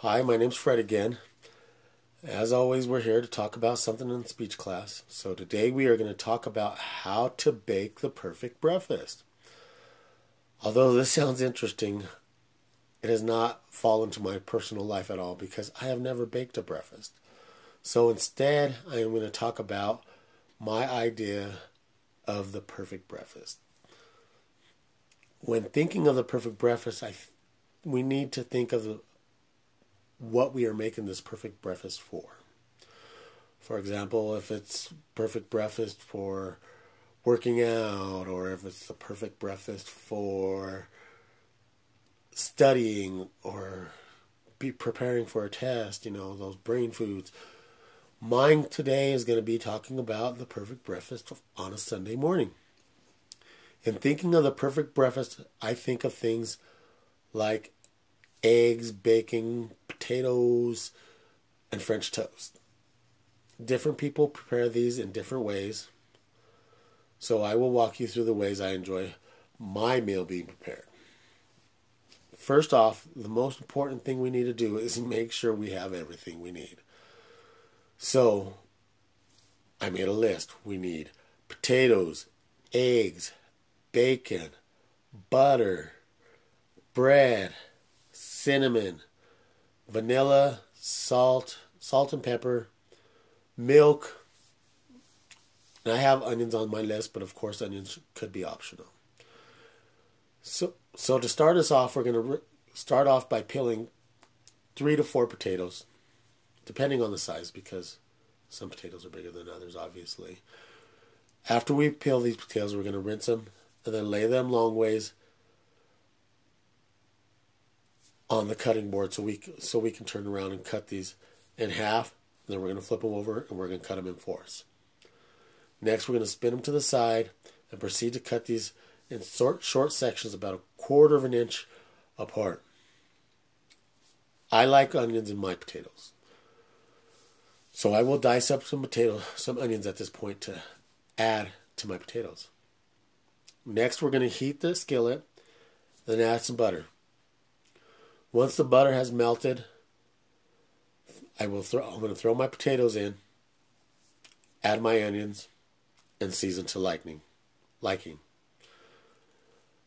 Hi, my name's Fred again. As always, we're here to talk about something in speech class. So today we are going to talk about how to bake the perfect breakfast. Although this sounds interesting, it has not fallen to my personal life at all because I have never baked a breakfast. So instead, I am going to talk about my idea of the perfect breakfast. When thinking of the perfect breakfast, we need to think of what we are making this perfect breakfast for. For example, if it's perfect breakfast for working out, or if it's the perfect breakfast for studying or be preparing for a test, those brain foods. Mine today is going to be talking about the perfect breakfast on a Sunday morning. In thinking of the perfect breakfast, I think of things like eggs, bacon, potatoes, and French toast. Different people prepare these in different ways, so I will walk you through the ways I enjoy my meal being prepared. First off, the most important thing we need to do is make sure we have everything we need. So, I made a list. We need potatoes, eggs, bacon, butter, bread, cinnamon, vanilla, salt and pepper, milk, and I have onions on my list, but of course onions could be optional. So to start us off, we're going to start off by peeling 3 to 4 potatoes, depending on the size, because some potatoes are bigger than others, obviously. After we peel these potatoes, we're going to rinse them and then lay them long ways on the cutting board so we can turn around and cut these in half. And then we're going to flip them over and we're going to cut them in fourths. Next, we're going to spin them to the side and proceed to cut these in short sections about 1/4 of an inch apart. I like onions in my potatoes, so I will dice up some onions at this point to add to my potatoes. Next, we're going to heat the skillet, then add some butter. Once the butter has melted, I'm going to throw my potatoes in, add my onions, and season to liking.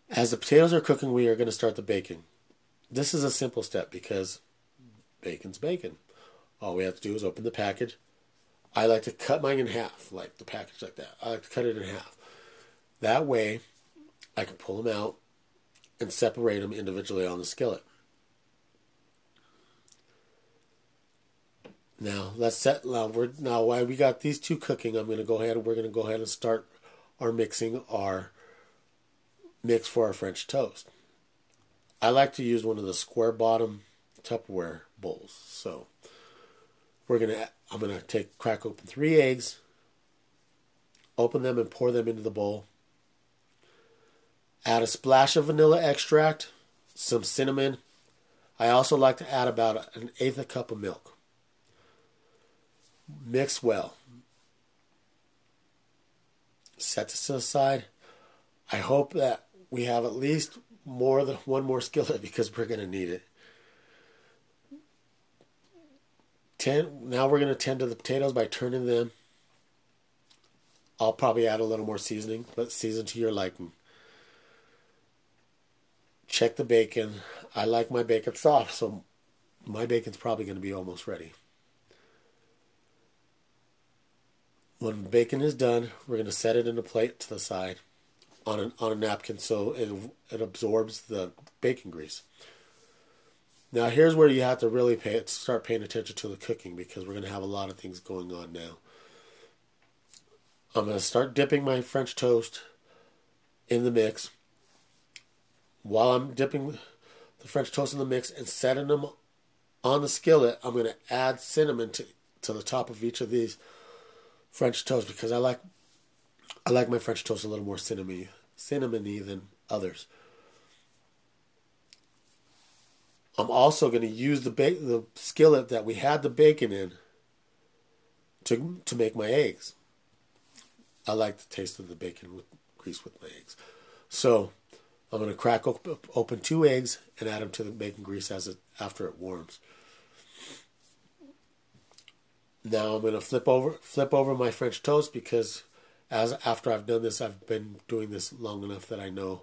As the potatoes are cooking, we are going to start the baking. This is a simple step because bacon's bacon. All we have to do is open the package. I like to cut mine in half, like the package like that. I like to cut it in half. That way, I can pull them out and separate them individually on the skillet. Now while we got these two cooking, we're going to go ahead and start mixing our mix for our French toast. I like to use one of the square bottom Tupperware bowls. So I'm going to crack open 3 eggs, open them and pour them into the bowl. Add a splash of vanilla extract, some cinnamon. I also like to add about 1/8 cup of milk. Mix well. Set this to the side. I hope that we have at least more than one more skillet because we're going to need it. Now we're going to tend to the potatoes by turning them. I'll probably add a little more seasoning, but season to your liking. Check the bacon. I like my bacon soft, so my bacon's probably going to be almost ready. When the bacon is done, we're going to set it in a plate to the side on a napkin so it absorbs the bacon grease. Now here's where you have to really start paying attention to the cooking because we're going to have a lot of things going on now. I'm going to start dipping my French toast in the mix. While I'm dipping the French toast in the mix and setting them on the skillet, I'm going to add cinnamon to the top of each of these French toast because I like my French toast a little more cinnamony than others. I'm also going to use the skillet that we had the bacon in to make my eggs. I like the taste of the bacon grease with my eggs. So I'm going to crack open 2 eggs and add them to the bacon grease after it warms. Now I'm going to flip over my French toast, because after I've done this, I've been doing this long enough that I know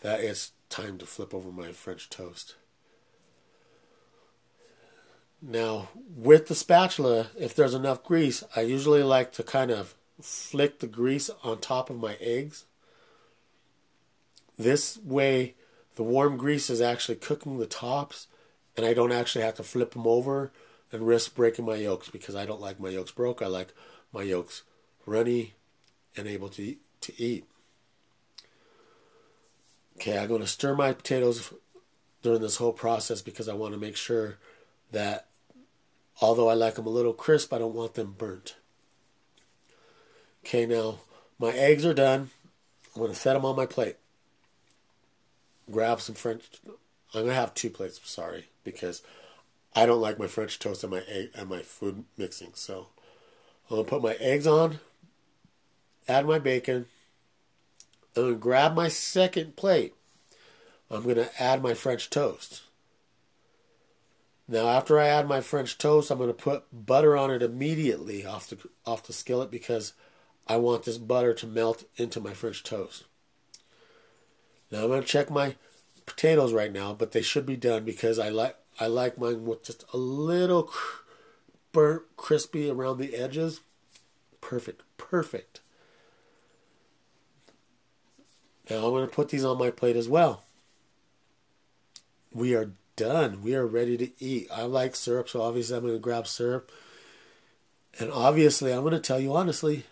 that it's time to flip over my French toast. Now, with the spatula, if there's enough grease, I usually like to kind of flick the grease on top of my eggs. This way, the warm grease is actually cooking the tops, and I don't actually have to flip them over and risk breaking my yolks, because I don't like my yolks broke. I like my yolks runny and able to eat. Okay, I'm going to stir my potatoes during this whole process, because I want to make sure that although I like them a little crisp, I don't want them burnt. Okay, now my eggs are done. I'm going to set them on my plate. Grab some French. I'm going to have 2 plates, sorry, because I don't like my French toast and my food mixing. So I'm going to put my eggs on, add my bacon, I'm going to grab my second plate. I'm going to add my French toast. Now, after I add my French toast, I'm going to put butter on it immediately off the skillet, because I want this butter to melt into my French toast. Now, I'm going to check my potatoes right now, but they should be done, because I like mine with just a little burnt, crispy around the edges. Perfect. Now, I'm going to put these on my plate as well. We are done. We are ready to eat. I like syrup, so obviously I'm going to grab syrup. And obviously, I'm going to tell you honestly,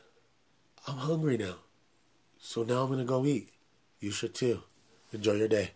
I'm hungry now. So now I'm going to go eat. You should too. Enjoy your day.